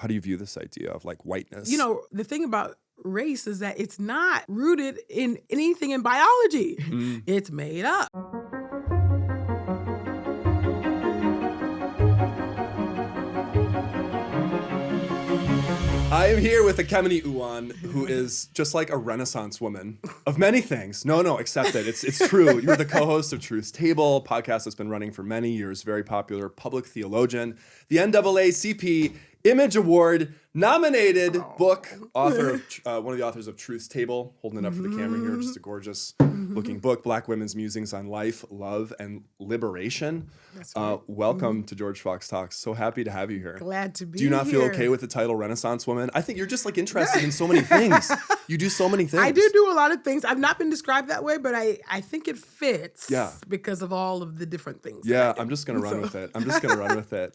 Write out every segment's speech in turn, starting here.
How do you view this idea of like whiteness? You know, the thing about race is that it's not rooted in anything in biology. It's made up. I am here with Ekemini Uwan, who is just like a Renaissance woman of many things. No, accept it. It's true. You're the co-host of Truth's Table, a podcast that's been running for many years, very popular, public theologian, the NAACP Image Award nominated book, author of one of the authors of Truth's Table, holding it up for the camera here, just a gorgeous looking book, Black Women's Musings on Life, Love, and Liberation. Welcome to George Fox Talks. So happy to have you here. Glad to be here. Do you not feel okay with the title Renaissance Woman? I think you're just like interested in so many things. You do so many things. I do a lot of things. I've not been described that way, but I think it fits because of all of the different things. Yeah, I'm just going to run with it.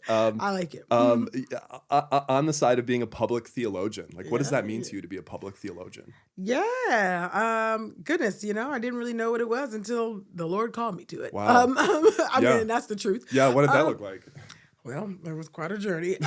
I like it. On the side of being a public theologian, like what does that mean to you to be a public theologian? Yeah. Goodness, I didn't really know what it was until the Lord called me to it. Wow. I mean, that's the truth. Yeah, what did that look like? Well, it was quite a journey. It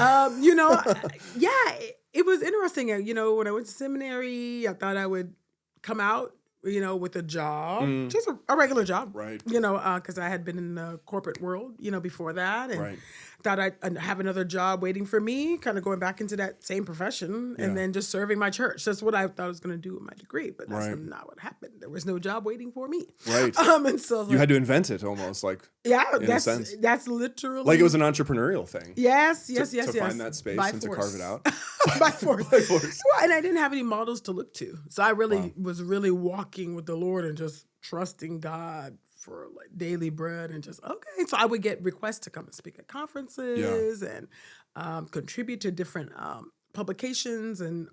was interesting. When I went to seminary, I thought I would come out, with a job, just a regular job, right? Because I had been in the corporate world, before that, and thought I'd have another job waiting for me, kind of going back into that same profession, and then just serving my church. That's what I thought I was going to do with my degree, but that's not what happened. There was no job waiting for me, right? And so you had to invent it almost, like in a sense. That's literally like it was an entrepreneurial thing. Yes. To find that space and to carve it out by force. By force. Well, and I didn't have any models to look to, so I really was really walking with the Lord and just trusting God for like daily bread and just okay. So I would get requests to come and speak at conferences and contribute to different publications and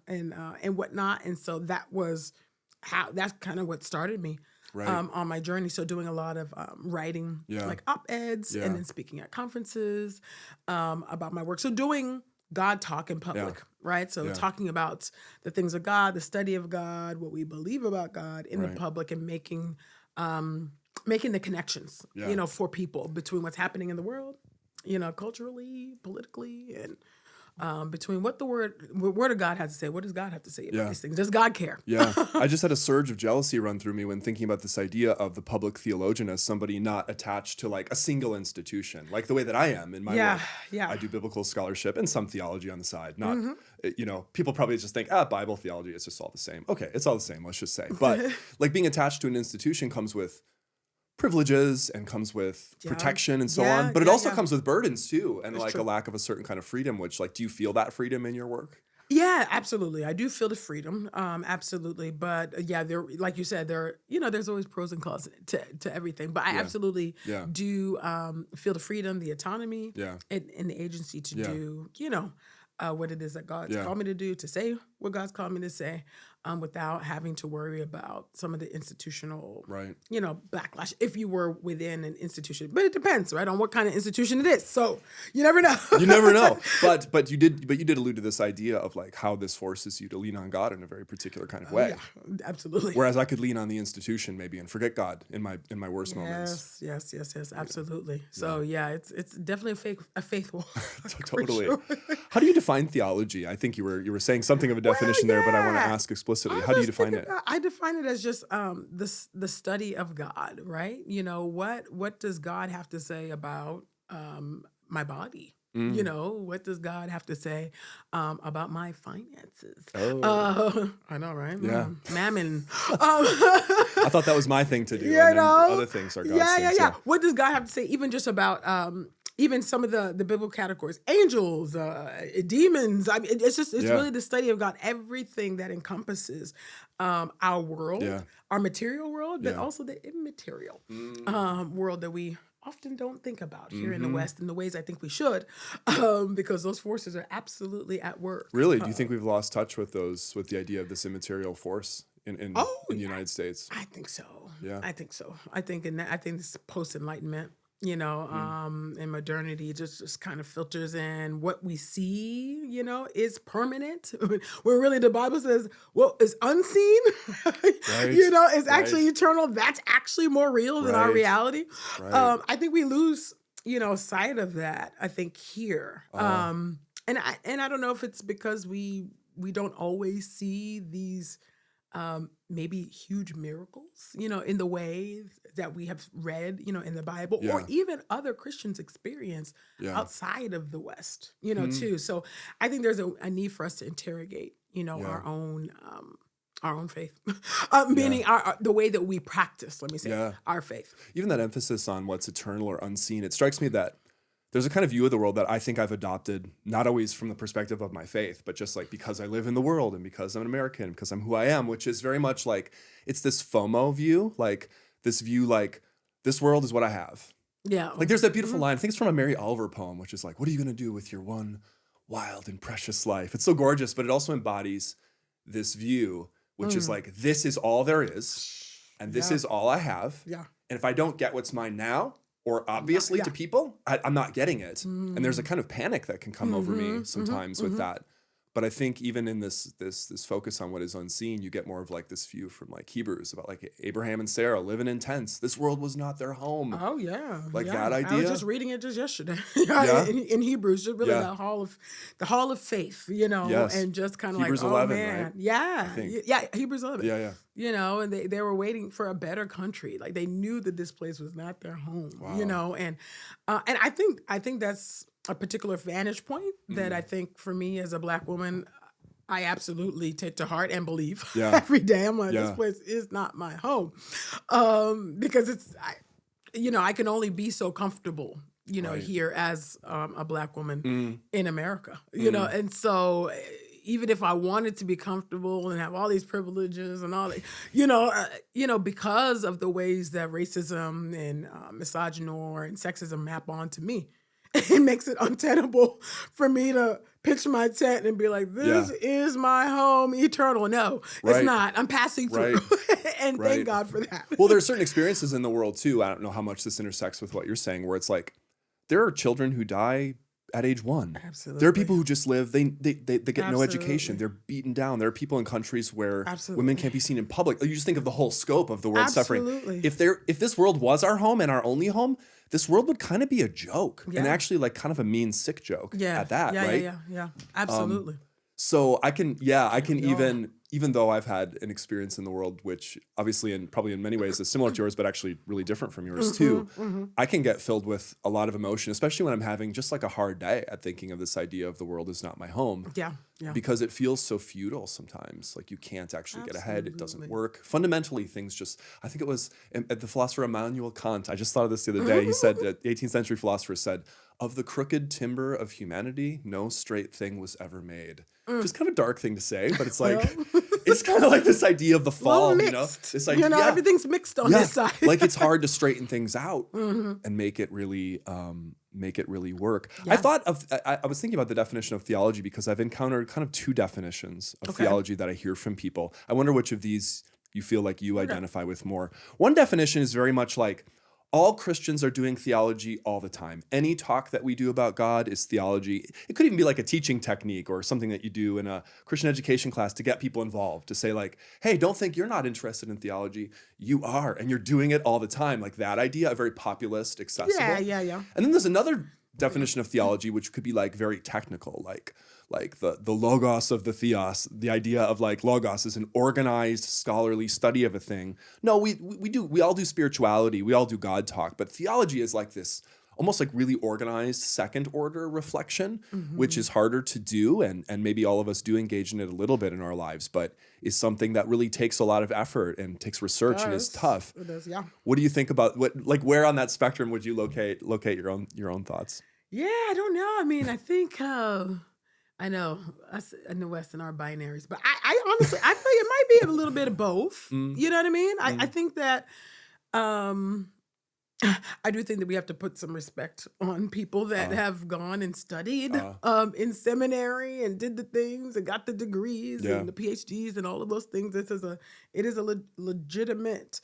whatnot. And so that's kind of what started me on my journey. So doing a lot of writing like op-eds and then speaking at conferences about my work. So doing God talk in public, right? So talking about the things of God, the study of God, what we believe about God in the public, and making the connections, for people between what's happening in the world, culturally, politically, and between what the word of God has to say. What does God have to say about these things? Does God care? Yeah. I just had a surge of jealousy run through me when thinking about this idea of the public theologian as somebody not attached to like a single institution, like the way that I am in my work. Yeah. I do biblical scholarship and some theology on the side. Not, people probably just think, Bible theology, it's just all the same. Okay, it's all the same, let's just say. But like being attached to an institution comes with privileges and comes with protection and so on, but it also comes with burdens too, and a lack of a certain kind of freedom, which like, do you feel that freedom in your work? Yeah, absolutely. I do feel the freedom, absolutely. But there, like you said, there's always pros and cons to everything. But I absolutely do feel the freedom, the autonomy, and the agency to do, what it is that God's called me to do, to say what God's called me to say, without having to worry about some of the institutional, backlash if you were within an institution. But it depends, right, on what kind of institution it is. So you never know. You never know. But you did allude to this idea of like how this forces you to lean on God in a very particular kind of way. Yeah, absolutely. Whereas I could lean on the institution maybe and forget God in my worst moments. Yes, absolutely. So it's definitely a faith walk. Totally. Sure. How do you define theology? I think you were saying something of a definition there, but I want to ask explicitly. How do you define it? I define it as just the study of God, right? What does God have to say about my body? What does God have to say about my finances? I know, right? Yeah. Mammon. I thought that was my thing to do. And then other things are God's things. Yeah. What does God have to say even just about even some of the biblical categories, angels, demons? I mean, it's really the study of God, everything that encompasses our world, our material world, but also the immaterial world that we often don't think about here in the West in the ways I think we should, because those forces are absolutely at work. Really? Do you think we've lost touch with the idea of this immaterial force in the United States? I think so. Yeah. I think so. I think this post-Enlightenment, and modernity just kind of filters in what we see, is permanent. Where really the Bible says, well, is unseen, is actually eternal. That's actually more real than our reality. Right. I think we lose, sight of that, I think here. And I don't know if it's because we don't always see these maybe huge miracles, in the ways that we have read, in the Bible, or Yeah. even other Christians experience Yeah. outside of the West, too. So I think there's a need for us to interrogate, our own faith, meaning the way that we practice. Let me say our faith. Even that emphasis on what's eternal or unseen. It strikes me that there's a kind of view of the world that I think I've adopted, not always from the perspective of my faith, but just like because I live in the world and because I'm an American, because I'm who I am, which is very much like, it's this FOMO view, like this view, like this world is what I have. Yeah. Like there's that beautiful line, I think it's from a Mary Oliver poem, which is like, what are you going to do with your one wild and precious life? It's so gorgeous, but it also embodies this view, which is like, this is all there is, and this is all I have. Yeah. And if I don't get what's mine now, or obviously to people, I'm not getting it. And there's a kind of panic that can come over me sometimes with that. But I think even in this focus on what is unseen, you get more of like this view from like Hebrews about like Abraham and Sarah living in tents. This world was not their home. Oh yeah, like that idea. I was just reading it just yesterday. in Hebrews, just really the hall of faith, and just kind of like Hebrews 11, man, right? yeah, Hebrews 11, yeah. And they were waiting for a better country. Like they knew that this place was not their home, and I think that's a particular vantage point that I think for me as a Black woman, I absolutely take to heart and believe every day. I'm like, this place is not my home, because I can only be so comfortable, here as a Black woman in America, and so even if I wanted to be comfortable and have all these privileges and all that, because of the ways that racism and misogyny and sexism map onto me, it makes it untenable for me to pitch my tent and be like, this is my home eternal. No, it's not. I'm passing through. And thank God for that. Well, there are certain experiences in the world too. I don't know how much this intersects with what you're saying, where it's like, there are children who die at age 1. Absolutely. There are people who just live, they get no education. They're beaten down. There are people in countries where women can't be seen in public. You just think of the whole scope of the world's suffering. If this world was our home and our only home, this world would kind of be a joke, and actually like kind of a mean, sick joke at that, right? Yeah, absolutely. So I can even though I've had an experience in the world, which obviously and probably in many ways is similar to yours, but actually really different from yours too, I can get filled with a lot of emotion, especially when I'm having just like a hard day at thinking of this idea of the world is not my home. Yeah. Because it feels so futile sometimes. Like you can't actually get ahead. It doesn't work. Fundamentally, things just, I think it was the philosopher Immanuel Kant. I just thought of this the other day. He said that 18th century philosopher said, of the crooked timber of humanity, no straight thing was ever made. Just kind of dark thing to say, but it's like, it's kind of like this idea of the fall, this idea, everything's mixed on this side. Like it's hard to straighten things out and make it really work. I thought of, I was thinking about the definition of theology because I've encountered kind of 2 definitions of theology that I hear from people. I wonder which of these you feel like you identify with more. One definition is very much like, all Christians are doing theology all the time. Any talk that we do about God is theology. It could even be like a teaching technique or something that you do in a Christian education class to get people involved, to say like, hey, don't think you're not interested in theology. You are, and you're doing it all the time. Like that idea, a very populist, accessible. Yeah. And then there's another definition of theology, which could be like very technical, like the logos of the theos, the idea of like logos is an organized scholarly study of a thing. No, we all do spirituality, we all do God talk, but theology is like this almost like really organized second order reflection, which is harder to do, and maybe all of us do engage in it a little bit in our lives, but is something that really takes a lot of effort and takes research and is tough. It is, yeah. What do you think about where on that spectrum would you locate your own thoughts? Yeah, I don't know. I mean, I think I know us in the West and our binaries, but I honestly, I feel it might be a little bit of both. You know what I mean? I think that I do think that we have to put some respect on people that have gone and studied in seminary and did the things and got the degrees and the PhDs and all of those things. It is a legitimate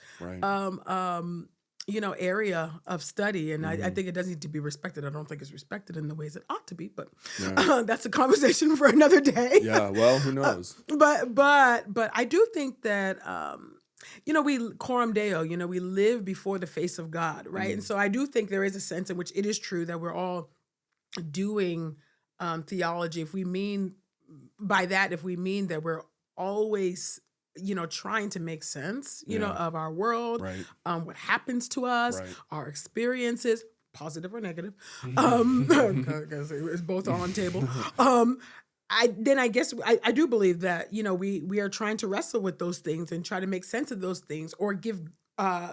area of study, and I think it does need to be respected. I don't think it's respected in the ways it ought to be, but that's a conversation for another day. Yeah, well, who knows? But I do think that we coram Deo, we live before the face of God, right? And so I do think there is a sense in which it is true that we're all doing theology, if we mean that we're always, trying to make sense, of our world, Right. what happens to us, Right. our experiences, positive or negative, 'cause it's both on table. I guess I do believe that we are trying to wrestle with those things and try to make sense of those things, or give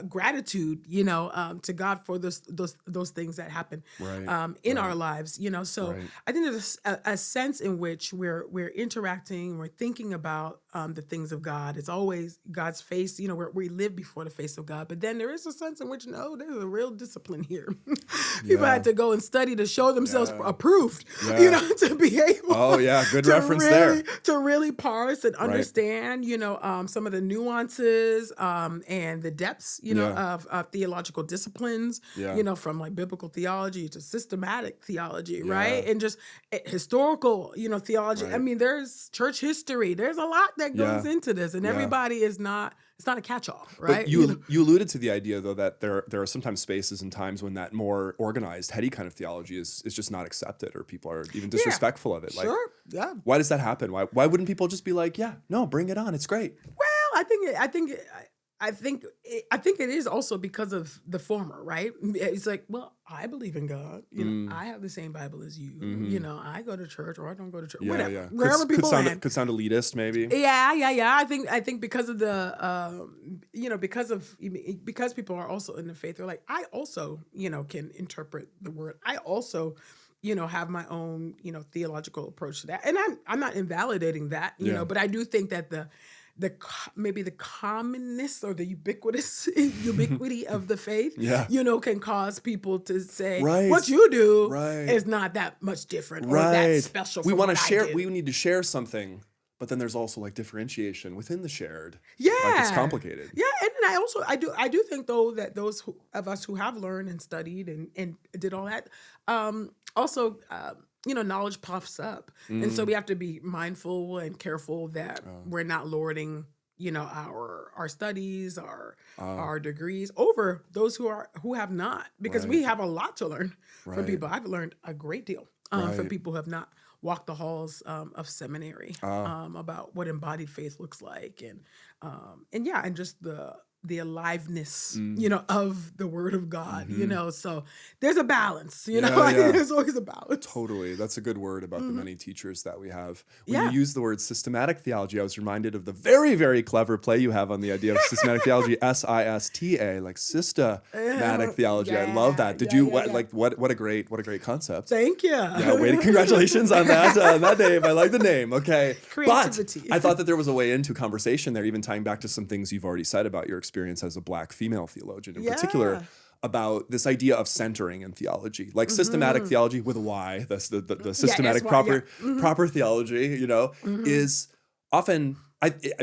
gratitude to God for those things that happen Right. in Right. our lives. So Right. I think there's a sense in which we're interacting, we're thinking about the things of God. It's always God's face. We live before the face of God, but then there is a sense in which there's a real discipline here. People Yeah. had to go and study to show themselves Yeah. approved. Yeah. To be able. Oh, yeah. Good to reference really, there. To really parse and Right. understand, some of the nuances and the depths, Yeah. of theological disciplines, Yeah. from like biblical theology to systematic theology, Yeah. right? And just historical, theology. I Right. mean, there's church history. There's a lot that goes Yeah. into this, and Yeah. everybody is not. It's not a catch-all, right? But you alluded to the idea, though, that there are sometimes spaces and times when that more organized, heady kind of theology is just not accepted, or people are even disrespectful of it. Like, Sure. Yeah. why does that happen? Why wouldn't people just be like, yeah, no, bring it on, it's great? Well, I think it is also because of the former, right? It's like, well, I believe in God. I have the same Bible as you. I go to church, or I don't go to church. Yeah, Whatever. yeah. Wherever people land. Could sound elitist, maybe. Yeah. I think because of the because people are also in the faith, they're like, I also can interpret the word. I also have my own theological approach to that, and I'm not invalidating that, but I do think that maybe the commonness or the ubiquity of the faith, Yeah. can cause people to say, Right. what you do Right. is not that much different or Right. that special. We from want to what I share. do. We need to share something, but then there's also like differentiation within the shared. Yeah, Like, it's complicated. Yeah, and then I do think though that those of us who have learned and studied and did all that, also knowledge puffs up, and so we have to be mindful and careful that we're not lording our studies, our degrees over those who have not, because we Right. have a lot to learn from Right. people. I've learned a great deal from Right. people who have not walked the halls of seminary about what embodied faith looks like, and just the aliveness, of the Word of God, So there's a balance, Yeah, I think yeah. there's always a balance. Totally. That's a good word about the many teachers that we have. When Yeah. you use the word systematic theology, I was reminded of the very, very clever play you have on the idea of systematic theology, SISTA, like systematic theology. I love that. Did you what a great concept. Thank you. Yeah, congratulations on that name. I like the name. Okay. Creativity. But I thought that there was a way into conversation there, even tying back to some things you've already said about your experience as a Black female theologian in particular, about this idea of centering in theology, like systematic theology with a Y, the systematic proper theology, is often,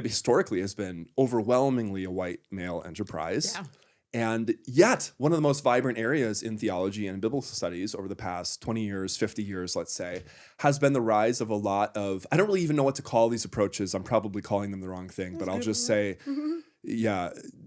historically has been overwhelmingly a white male enterprise. Yeah. And yet, one of the most vibrant areas in theology and biblical studies over the past 20 years, 50 years, let's say, has been the rise of a lot of, I don't really even know what to call these approaches. I'm probably calling them the wrong thing, but I'll just say,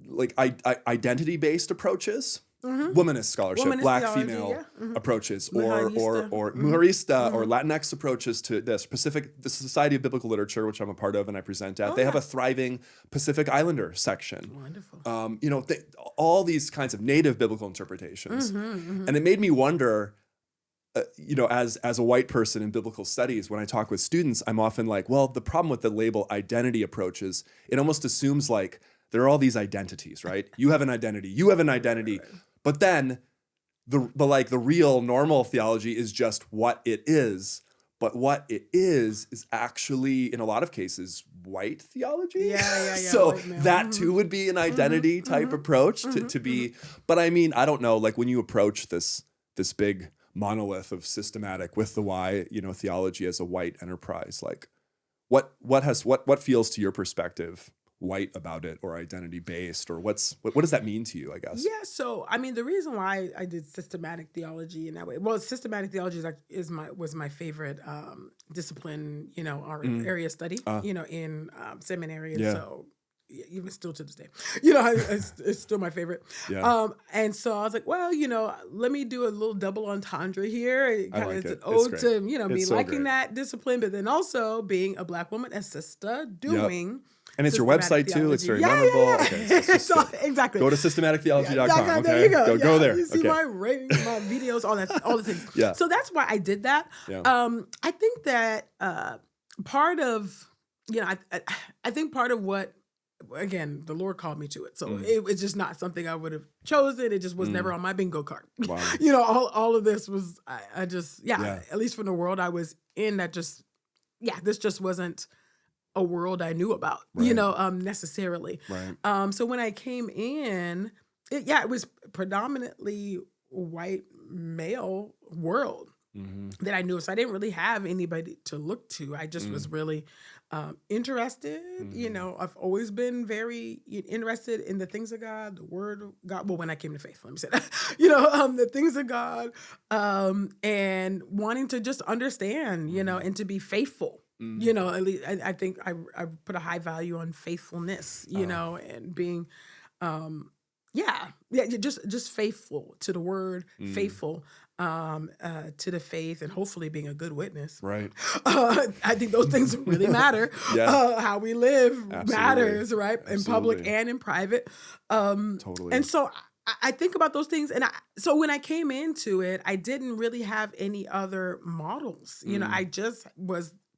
like identity-based approaches, womanist scholarship, Womanist Black theology, female yeah. approaches, or Mujerista. or Latinx approaches to this. The Society of Biblical Literature, which I'm a part of and I present at, they have a thriving Pacific Islander section. Wonderful. All these kinds of native biblical interpretations, and it made me wonder. As a white person in biblical studies, when I talk with students, I'm often like, well, the problem with the label identity approaches, it almost assumes like there are all these identities, right? You have an identity, right. But then the real normal theology is just what it is. But what it is actually, in a lot of cases, white theology. Yeah. So that too would be an identity type approach to be. But I mean, I don't know, like when you approach this big monolith of systematic with the Y, theology as a white enterprise, like what feels to your perspective white about it, or identity based, or what does that mean to you, I guess? Yeah, so I mean, the reason why I did systematic theology in that way, well, systematic theology was my favorite discipline, our area of study, in seminary, and so even still to this day. You know, it's still my favorite. Yeah. And so I was like, well, you know, let me do a little double entendre here. It's an It's ode great. to, you know, me It's so liking great. that discipline, but then also being a Black woman, a sister, doing. And it's your systematic website too. It's very theology. memorable. Yeah. Okay, so it's just So, good. exactly. Go to systematictheology.com. Yeah, Okay, there you go. Go there. You see Okay. my ratings, my videos, all the things. Yeah. So that's why I did that. Yeah. I think that part of, you know, I think part of what, again, the Lord called me to it. So it's just not something I would have chosen. It just was never on my bingo card. Wow. You know, all of this was, I just, at least from the world I was in, that just, this just wasn't a world I knew about, you know, necessarily. Right. So when I came in, it was predominantly white male world that I knew. So I didn't really have anybody to look to. I just was really interested. You know, I've always been very interested in the things of God, the Word of God. Well, when I came to faith, let me say that. You know, the things of God, and wanting to just understand, you know, and to be faithful. You know, at least I think I put a high value on faithfulness, you know, and being, just faithful to the Word, faithful to the faith, and hopefully being a good witness. Right. I think those things really matter. How we live matters, right? In public and in private. Totally. And so I think about those things. And so when I came into it, I didn't really have any other models. You know, I just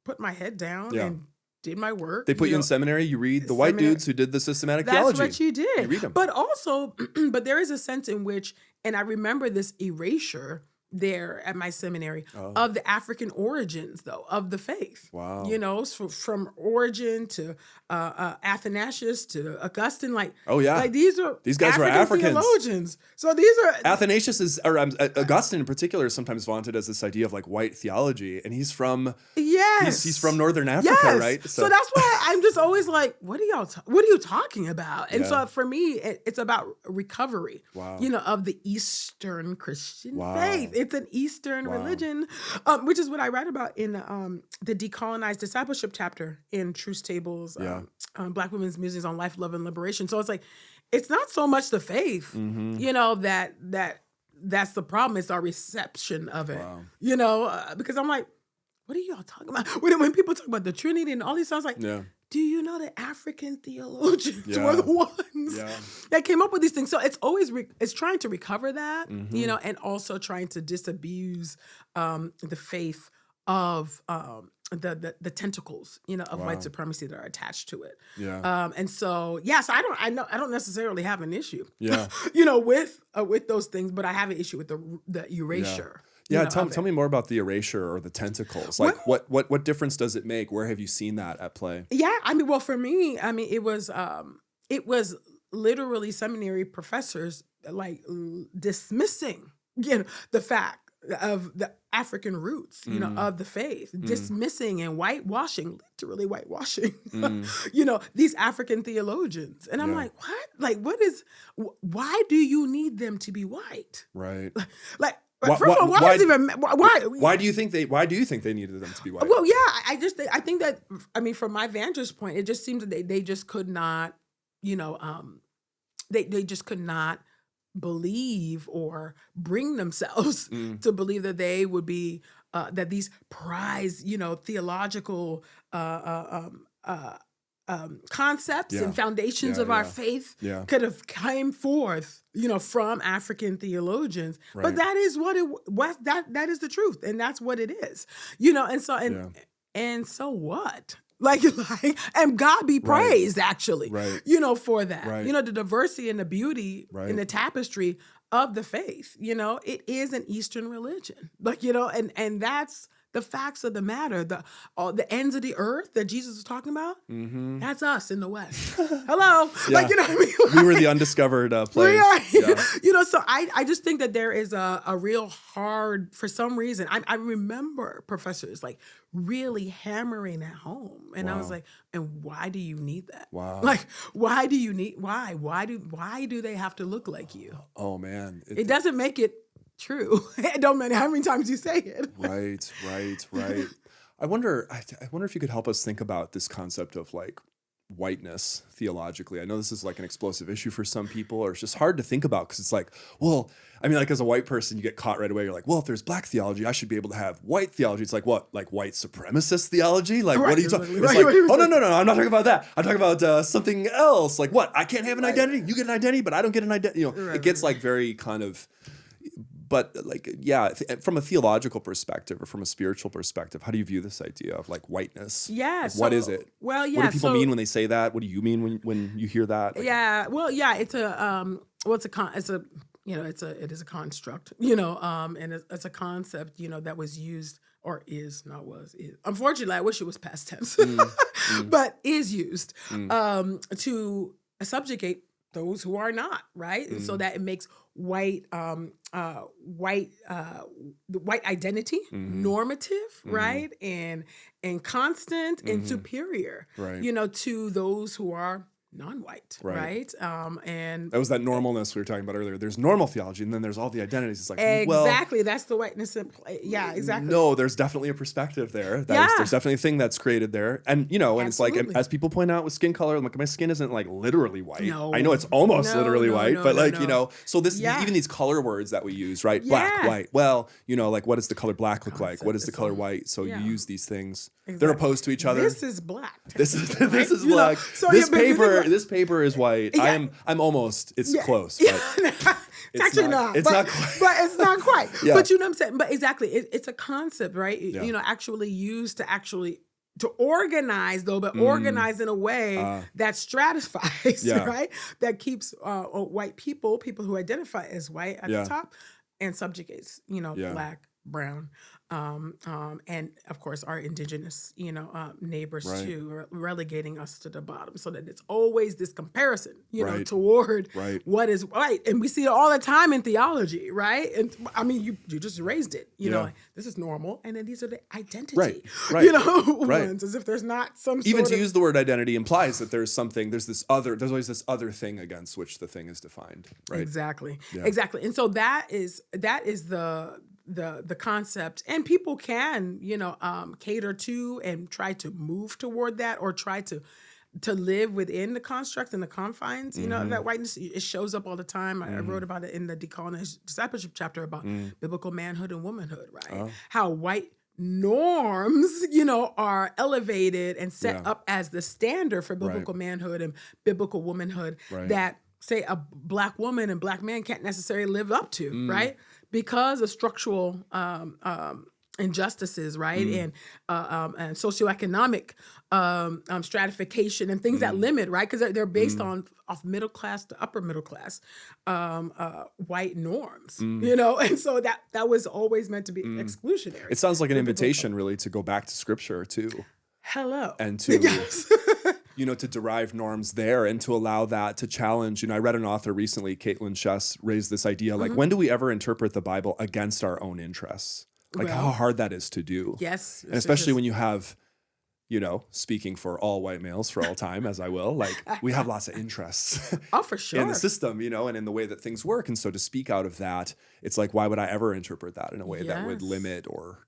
put my head down and did my work. They put you in seminary. You read the white dudes who did the systematic theology. That's what you did. You read them. But also, but there is a sense in which, and I remember this erasure there at my seminary of the African origins, though, of the faith. Wow. You know, so from Origen to Athanasius to Augustine, like, like these guys were Africans. Theologians. So these are Athanasius Augustine in particular is sometimes vaunted as this idea of like white theology, and he's from he's from Northern Africa, right? So that's why I'm just always like, what are you talking about? And so for me, it's about recovery. Wow. You know, of the Eastern Christian faith. It's an Eastern religion, which is what I write about in the decolonized discipleship chapter in Truth Tables, Black Women's Musings on Life, Love, and Liberation. So it's like, it's not so much the faith, you know, that's the problem. It's our reception of it, you know, because I'm like, what are y'all talking about? When people talk about the Trinity and all these songs, like, do you know that African theologians were the ones that came up with these things? So it's always it's trying to recover that, you know, and also trying to disabuse the faith of the tentacles, you know, of white supremacy that are attached to it. And so so I don't necessarily have an issue, you know, with those things, but I have an issue with the erasure. Tell me more about the erasure or the tentacles. Like, what difference does it make? Where have you seen that at play? I mean, well, for me, I mean, it was literally seminary professors like dismissing, you know, the fact of the African roots, you know, of the faith, dismissing and whitewashing, literally whitewashing, you know, these African theologians. And I'm like, what? Like, why do you need them to be white? Right. Like, first of all, why do you think they needed them to be white? Well, I think that, I mean, from my vantage point, it just seems that they just could not, you know, they just could not believe or bring themselves to believe that they would be that these prized, you know, theological concepts and foundations of our faith could have came forth, you know, from African theologians. Right. But that is that is the truth, and that's what it is, you know. And so and so what? Like, and God be praised, actually, you know, for that. You know, the diversity and the beauty and the tapestry of the faith. You know, it is an Eastern religion, like, you know, and that's the facts of the matter. The ends of the earth that Jesus was talking about, that's us in the West. Hello, like, you know what I mean? Like, we were the undiscovered place. You know, so I just think that there is a real hard, for some reason, I remember professors like really hammering at home, and I was like, and why do you need that? Like, why do you need? Why do they have to look like you? Oh man, it doesn't make it true. It don't matter how many times you say it. Right. I wonder if you could help us think about this concept of like whiteness theologically? I know this is like an explosive issue for some people, or it's just hard to think about because it's like, well, I mean, like as a white person, you get caught right away. You're like, well, if there's black theology, I should be able to have white theology. It's like, what? Like white supremacist theology? Like, what are you talking about? It's like, oh, no, I'm not talking about that. I'm talking about something else. Like what? I can't have an identity. You get an identity, but I don't get an identity. You know, it gets like very kind of, but like, yeah, from a theological perspective or from a spiritual perspective, how do you view this idea of like whiteness? Yeah. Like, what is it? Well, yeah. What do people mean when they say that? What do you mean when you hear that? Like, yeah. Well, yeah. It's a it is a construct, and it's a concept, that was used or is. Unfortunately, I wish it was past tense, but is used to subjugate those who are not, right? And so that it makes white identity normative, right? And constant and superior, right. To those who are non-white, right? And that was that normalness we were talking about earlier. There's normal theology, and then there's all the identities. It's like, exactly, that's the whiteness in play. Yeah, exactly. No, there's definitely a perspective there. There's definitely a thing that's created there, and and it's like, as people point out with skin color, like my skin isn't like literally white. No. I know it's almost literally white, but so this even these color words that we use, right? Black, white. Well, like what does the color black look like? What is the color white? So you use these things. Exactly. They're opposed to each other. This is black. This is black. So this paper is white. Yeah. I'm almost. It's close. But it's actually not. It's not quite. But it's not quite. Yeah. But you know what I'm saying. But exactly, it's a concept, right? Yeah. Actually used to organize, though, but organize in a way that stratifies, right? That keeps white people who identify as white at the top, and subjugates, black, brown, and of course our indigenous, neighbors too, relegating us to the bottom, so that it's always this comparison, toward what is white, and we see it all the time in theology, right? And I mean, you just raised it, like, this is normal, and then these are the identity, ones, as if there's not some even sort to use the word identity implies that there's always this other thing against which the thing is defined, right? Exactly, and so that is the concept, and people can cater to and try to move toward that, or try to live within the construct and the confines of that whiteness. It shows up all the time. I wrote about it in the Decolonized Discipleship chapter about biblical manhood and womanhood, right? How white norms are elevated and set up as the standard for biblical manhood and biblical womanhood, that say a black woman and black man can't necessarily live up to, right? Because of structural injustices, right? And socioeconomic stratification and things that limit, right? Because they're based off middle class to upper middle class white norms, and so that was always meant to be exclusionary. It sounds like an invitation, really, to go back to Scripture too. And to to derive norms there, and to allow that to challenge. I read an author recently, Caitlin Chess, raised this idea, like, when do we ever interpret the Bible against our own interests? Like, how hard that is to do. Yes. And especially when you have, speaking for all white males for all time, as I will, like, we have lots of interests. Oh, for sure. In the system, and in the way that things work. And so to speak out of that, it's like, why would I ever interpret that in a way that would limit or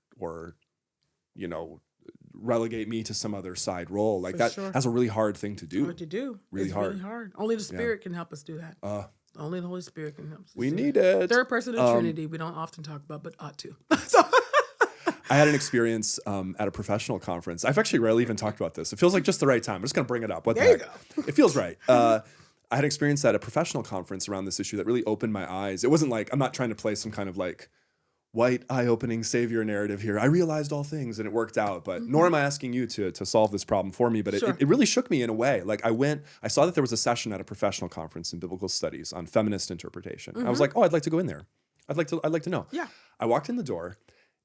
relegate me to some other side role? Like, that's a really hard thing to do. Really hard. Only the Spirit can help us do that. Only the Holy Spirit can help us. We need it. Third person of the Trinity, we don't often talk about, but ought to. So I had an experience at a professional conference. I've actually rarely even talked about this. It feels like just the right time. I'm just going to bring it up. What the heck? There you go. It feels right. I had an experience at a professional conference around this issue that really opened my eyes. It wasn't like, I'm not trying to play some kind of like white eye-opening savior narrative here. I realized all things and it worked out, but nor am I asking you to solve this problem for me, but it really shook me in a way. Like, I saw that there was a session at a professional conference in biblical studies on feminist interpretation. I was like, I'd like to go in there. I'd like to know. Yeah. I walked in the door.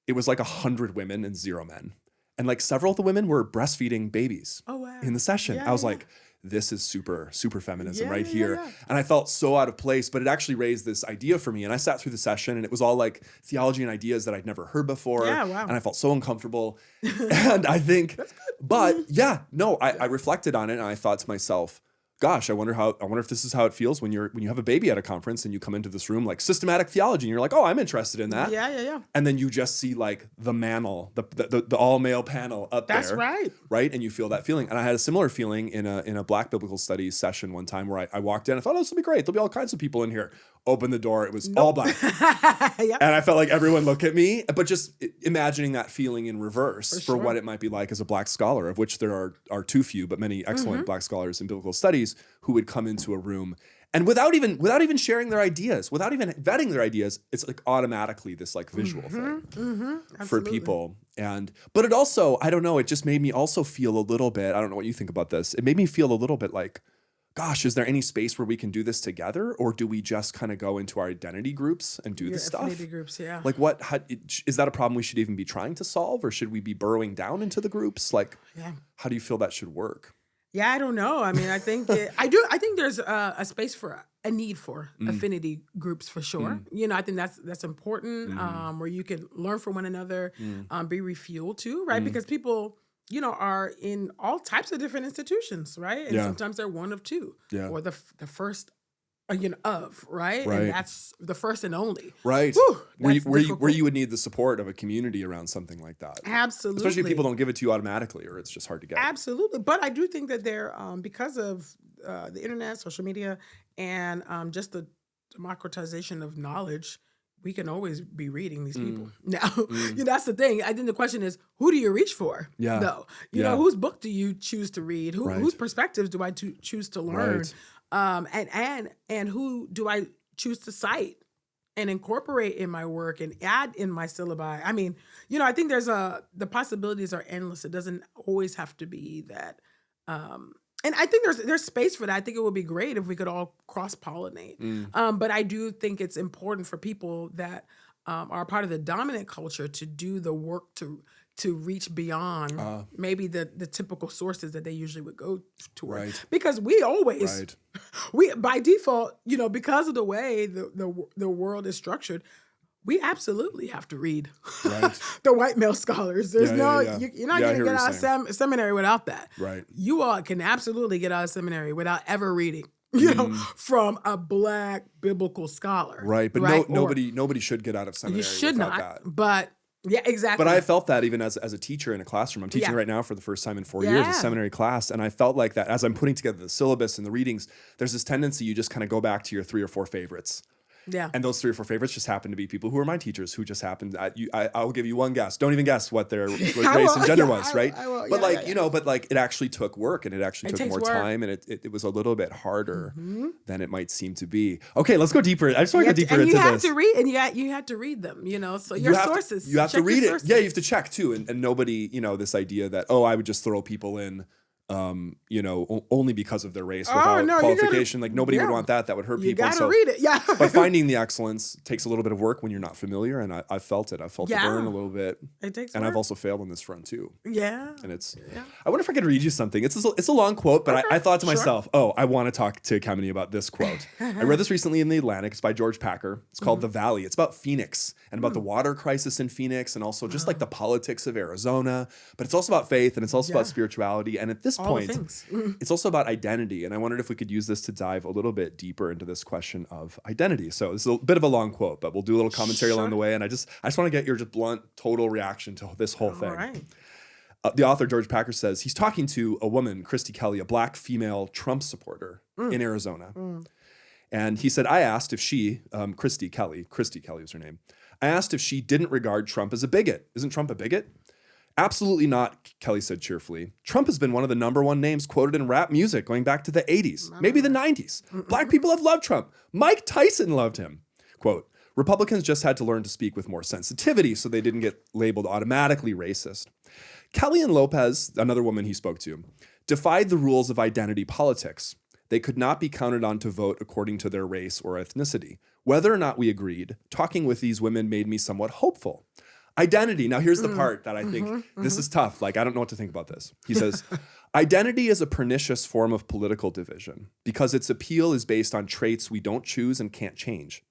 It was like 100 women and 0 men. And like several of the women were breastfeeding babies in the session. I was like, this is super, super feminism here. Yeah. And I felt so out of place, but it actually raised this idea for me. And I sat through the session and it was all like theology and ideas that I'd never heard before. Yeah, wow. And I felt so uncomfortable. And I think, but I reflected on it and I thought to myself, gosh, I wonder if this is how it feels when you have a baby at a conference and you come into this room like sista-matic theology and you're like, oh, I'm interested in that. Yeah. And then you just see like the manel, the all male panel up there. That's right. Right. And you feel that feeling. And I had a similar feeling in a Black biblical studies session one time where I walked in, I thought, oh, this will be great. There'll be all kinds of people in here. Open the door. It was all Black. Yep. And I felt like everyone looked at me, but just imagining that feeling in reverse for what it might be like as a Black scholar, of which there are too few, but many excellent Black scholars in biblical studies who would come into a room and without even sharing their ideas, without even vetting their ideas, it's like automatically this like visual thing for people. But it also, I don't know, it just made me also feel a little bit, I don't know what you think about this. It made me feel a little bit like, gosh, is there any space where we can do this together? Or do we just kind of go into our identity groups and do this stuff? Affinity groups, yeah. Like is that a problem we should even be trying to solve? Or should we be burrowing down into the groups? Like, how do you feel that should work? Yeah, I don't know. I mean, I think I think there's a space for a need for affinity groups for sure. You know, I think that's important, where you can learn from one another, be refueled too, right? Because people, you know, are in all types of different institutions, right? And sometimes they're one of two, or the first, of, right? And that's the first and only. Right. Whew, where you would need the support of a community around something like that. Absolutely. Especially if people don't give it to you automatically or it's just hard to get. Absolutely. But I do think that there, because of the internet, social media, and just the democratization of knowledge, we can always be reading these people. Now, that's the thing. I think the question is, who do you reach for? Yeah. Though, you know, whose book do you choose to read? Whose perspectives do I choose to learn? Right. And who do I choose to cite and incorporate in my work and add in my syllabi? I mean, you know, I think the possibilities are endless. It doesn't always have to be that. And I think there's space for that. I think it would be great if we could all cross-pollinate. But I do think it's important for people that are part of the dominant culture to do the work to reach beyond maybe the typical sources that they usually would go toward. Right. Because we always, we by default, you know, because of the way the world is structured, we absolutely have to read the white male scholars. There's you're not going to get out of seminary without that. Right. You all can absolutely get out of seminary without ever reading, you know, from a Black biblical scholar. Right. But nobody should get out of seminary. You should without not. That. But yeah, exactly. But I felt that even as a teacher in a classroom. I'm teaching right now for the first time in 4 years, a seminary class. And I felt like that as I'm putting together the syllabus and the readings, there's this tendency you just kind of go back to your 3 or 4 favorites. Yeah. And those 3 or 4 favorites just happen to be people who are my teachers who just happened. I'll give you one guess. Don't even guess what their race and gender was, right? I will, but you know, but like it actually took work and it actually took more time and it was a little bit harder than it might seem to be. Okay, let's go deeper. I just want to go deeper into this. And you have to read, and you had to read them, you know, so your sources. You have to read it. Yeah, you have to check too. And nobody, you know, this idea that, I would just throw people in, you know, only because of their race without qualification. Like nobody would want that. That would hurt people. You gotta read it. Yeah. But finding the excellence takes a little bit of work when you're not familiar. And I felt it. I felt the burn a little bit. It takes and work. I've also failed on this front too. Yeah. And I wonder if I could read you something. It's a long quote, but I thought to myself, I want to talk to Ekemini about this quote. I read this recently in the Atlantic. It's by George Packer. It's called The Valley. It's about Phoenix and about the water crisis in Phoenix and also just like the politics of Arizona. But it's also about faith and it's also about spirituality. And at this point, it's also about identity. And I wondered if we could use this to dive a little bit deeper into this question of identity. So it's a bit of a long quote, but we'll do a little commentary along the way. And I just want to get your just blunt, total reaction to this whole thing. Right. The author, George Packer, says he's talking to a woman, Christy Kelly, a Black female Trump supporter in Arizona. And he said, I asked if she, Christy Kelly was her name. I asked if she didn't regard Trump as a bigot. Isn't Trump a bigot? Absolutely not, Kelly said cheerfully. Trump has been one of the #1 names quoted in rap music going back to the 80s, maybe the 90s. Black people have loved Trump. Mike Tyson loved him. Quote, Republicans just had to learn to speak with more sensitivity so they didn't get labeled automatically racist. Kelly and Lopez, another woman he spoke to, defied the rules of identity politics. They could not be counted on to vote according to their race or ethnicity. Whether or not we agreed, talking with these women made me somewhat hopeful. Identity. Now, here's the part that I think this is tough. Like, I don't know what to think about this. He says, identity is a pernicious form of political division because its appeal is based on traits we don't choose and can't change.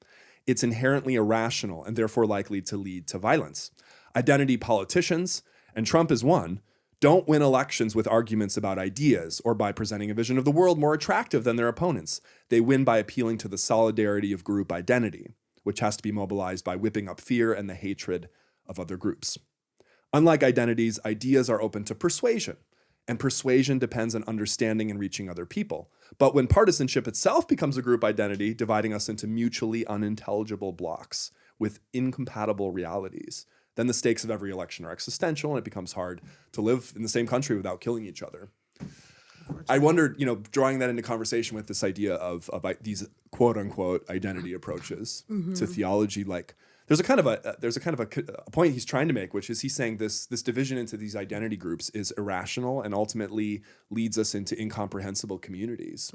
It's inherently irrational and therefore likely to lead to violence. Identity politicians, and Trump is one, don't win elections with arguments about ideas or by presenting a vision of the world more attractive than their opponents. They win by appealing to the solidarity of group identity, which has to be mobilized by whipping up fear and the hatred of other groups. Unlike identities, ideas are open to persuasion, and persuasion depends on understanding and reaching other people. But when partisanship itself becomes a group identity, dividing us into mutually unintelligible blocks with incompatible realities, then the stakes of every election are existential, and it becomes hard to live in the same country without killing each other. I wondered, drawing that into conversation with this idea of these quote unquote identity approaches to theology, like there's a kind of a point he's trying to make, which is he's saying this division into these identity groups is irrational and ultimately leads us into incomprehensible communities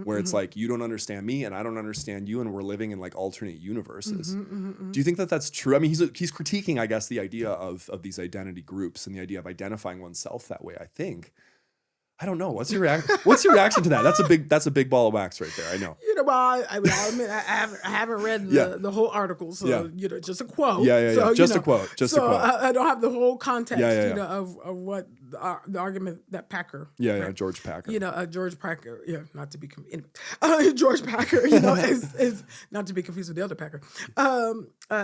where it's like you don't understand me and I don't understand you and we're living in like alternate universes. Do you think that that's true? I mean, he's critiquing, I guess, the idea of these identity groups and the idea of identifying oneself that way, I think. I don't know. What's your reaction to that? That's a big ball of wax right there. I know. I admit I haven't read the whole article, so just a quote. So, just a quote. Just a quote. I don't have the whole context, of what the argument that Packer. George Packer. George Packer. Not to be George Packer. Is not to be confused with the other Packer.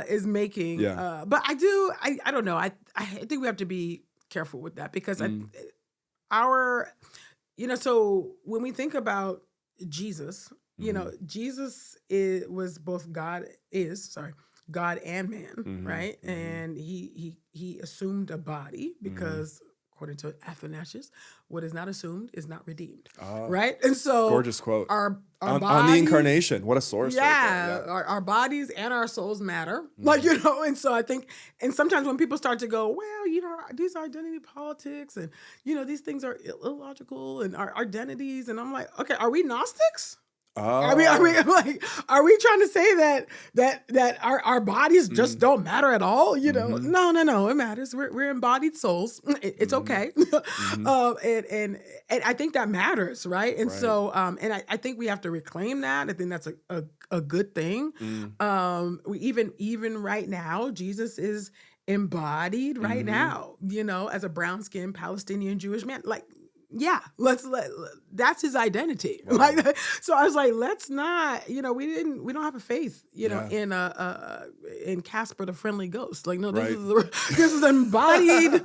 Is making. But I don't know. I think we have to be careful with that because so when we think about Jesus, Jesus was both God and man, right? And he assumed a body because according to Athanasius, what is not assumed is not redeemed, right? And so gorgeous quote our bodies, on the incarnation. What a source! Yeah, our bodies and our souls matter, and so I think, and sometimes when people start to go, well, these identity politics and these things are illogical and our identities, and I'm like, okay, are we Gnostics? Are we trying to say that our bodies just don't matter at all? No, it matters. We're embodied souls. It's okay. And I think that matters, right? And so and I think we have to reclaim that. I think that's a good thing. Even right now, Jesus is embodied right now, as a brown-skinned Palestinian Jewish man. Like, that's his identity. Wow. So I was like, let's not, we don't have a faith, in Casper the Friendly Ghost. Like, no, this is embodied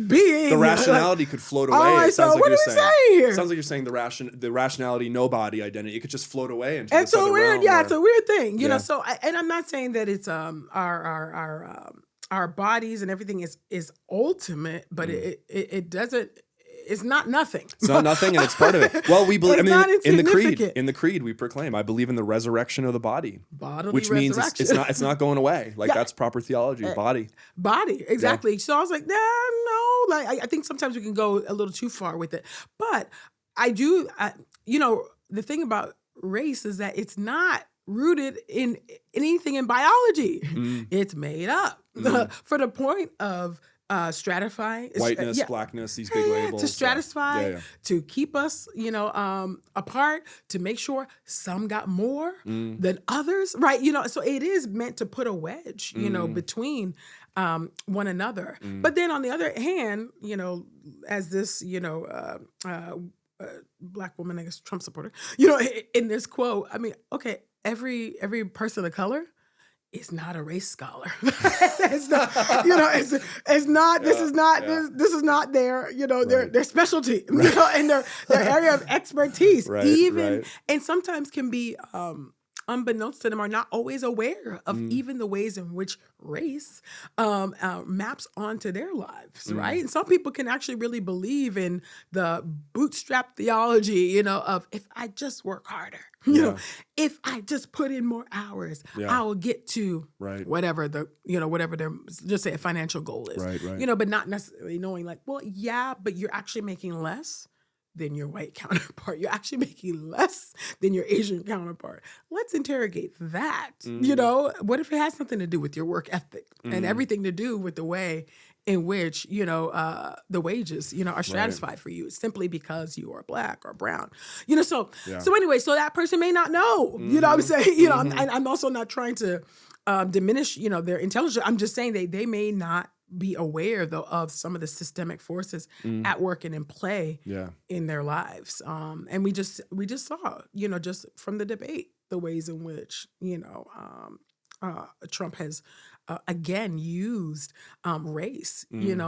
being. The rationality could float away. What are we saying here? It sounds like you're saying the rationality, no body identity, it could just float away into it's so weird. It's a weird thing, So, and I'm not saying that it's our bodies and everything is ultimate, but it doesn't. It's not nothing. It's not nothing, and it's part of it. Well, we believe. In the creed, we proclaim, "I believe in the resurrection of the body," which means it's not going away. Like that's proper theology. Body, exactly. Yeah. So I was like, no. Like I think sometimes we can go a little too far with it, but I do. The thing about race is that it's not rooted in anything in biology. It's made up for the point of stratifying whiteness, blackness, these big labels to stratify, to keep us, apart, to make sure some got more than others, right? So it is meant to put a wedge, between one another. But then on the other hand, as this, black woman, I guess Trump supporter, in this quote, I mean, okay, every person of color is not a race scholar. It's not, it's not. This is not their, their specialty, and their area of expertise. And sometimes can be unbeknownst to them, are not always aware of even the ways in which race maps onto their lives, right? And some people can actually really believe in the bootstrap theology, of if I just work harder, if I just put in more hours, I will get to whatever their, just say a financial goal is, but not necessarily knowing like, well, but you're actually making less than your white counterpart. You're actually making less than your Asian counterpart. Let's interrogate that. What if it has something to do with your work ethic and everything to do with the way in which, the wages, are stratified for you simply because you are black or brown, so anyway, so that person may not know, what I'm saying, and I'm also not trying to diminish, their intelligence. I'm just saying they may not be aware though of some of the systemic forces at work and in play in their lives. And we just saw, just from the debate, the ways in which, Trump has again used race, in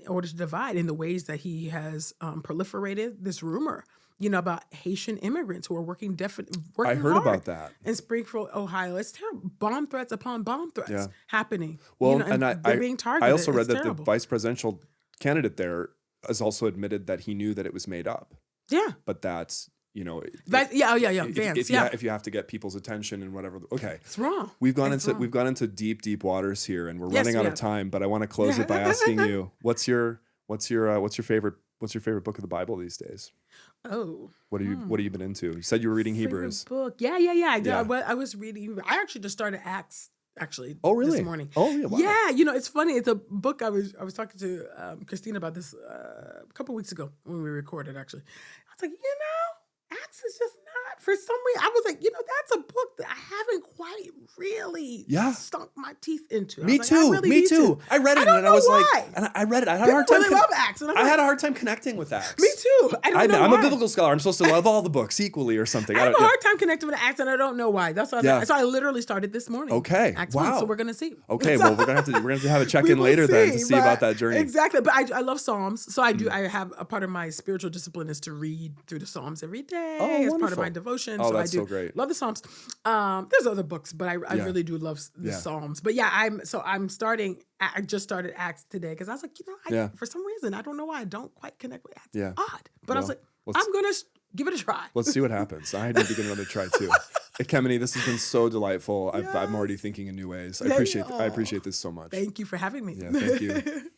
order to divide, in the ways that he has proliferated this rumor, about Haitian immigrants who are working I heard hard about that in Springfield, Ohio. It's terrible. Bomb threats upon bomb threats happening. Well, and they're being targeted. I also read that terrible. the vice presidential candidate there has also admitted that he knew that it was made up. Yeah. But that's, Vance, if you have to get people's attention and whatever. Okay. It's wrong. We've gone into deep waters here, and we're running out of time, but I want to close it by asking you, what's your favorite book of the Bible these days? Oh, what have you been into? You said you were reading Hebrews. Book. Yeah. I was reading. I actually just started Acts. Actually, really? This morning. Oh, yeah. Wow. Yeah, it's funny. It's a book. I was talking to Christina about this a couple weeks ago when we recorded. Actually, I was like, Acts is just not, for some reason. I was like, that's a book that I haven't quite really sunk my teeth into. Me too. I read it and I was like, and I read it. I had a hard time. Really love Acts. And I had a hard time connecting with Acts. Me too. I'm a biblical scholar. I'm supposed to love all the books equally or something. I have a hard time connecting with Acts, and I don't know why. That's what I was. So I literally started this morning. Okay. Acts 1, so we're gonna see. Okay. Well, we're gonna have to have a check in later then to see about that journey. Exactly. But I love Psalms, so I do. I have a part of my spiritual discipline is to read through the Psalms every day as part of my devotion. Oh, so that's I do so great. love the Psalms. There's other books, but I really do love the Psalms. But I'm starting. I just started Acts today because I was like, for some reason I don't know why I don't quite connect with Acts. Yeah. Odd, but I was like, I'm gonna give it a try. Let's see what happens. I need to give it another try too. Ekemini, this has been so delightful. I'm already thinking in new ways. I appreciate this so much. Thank you for having me. Yeah, thank you.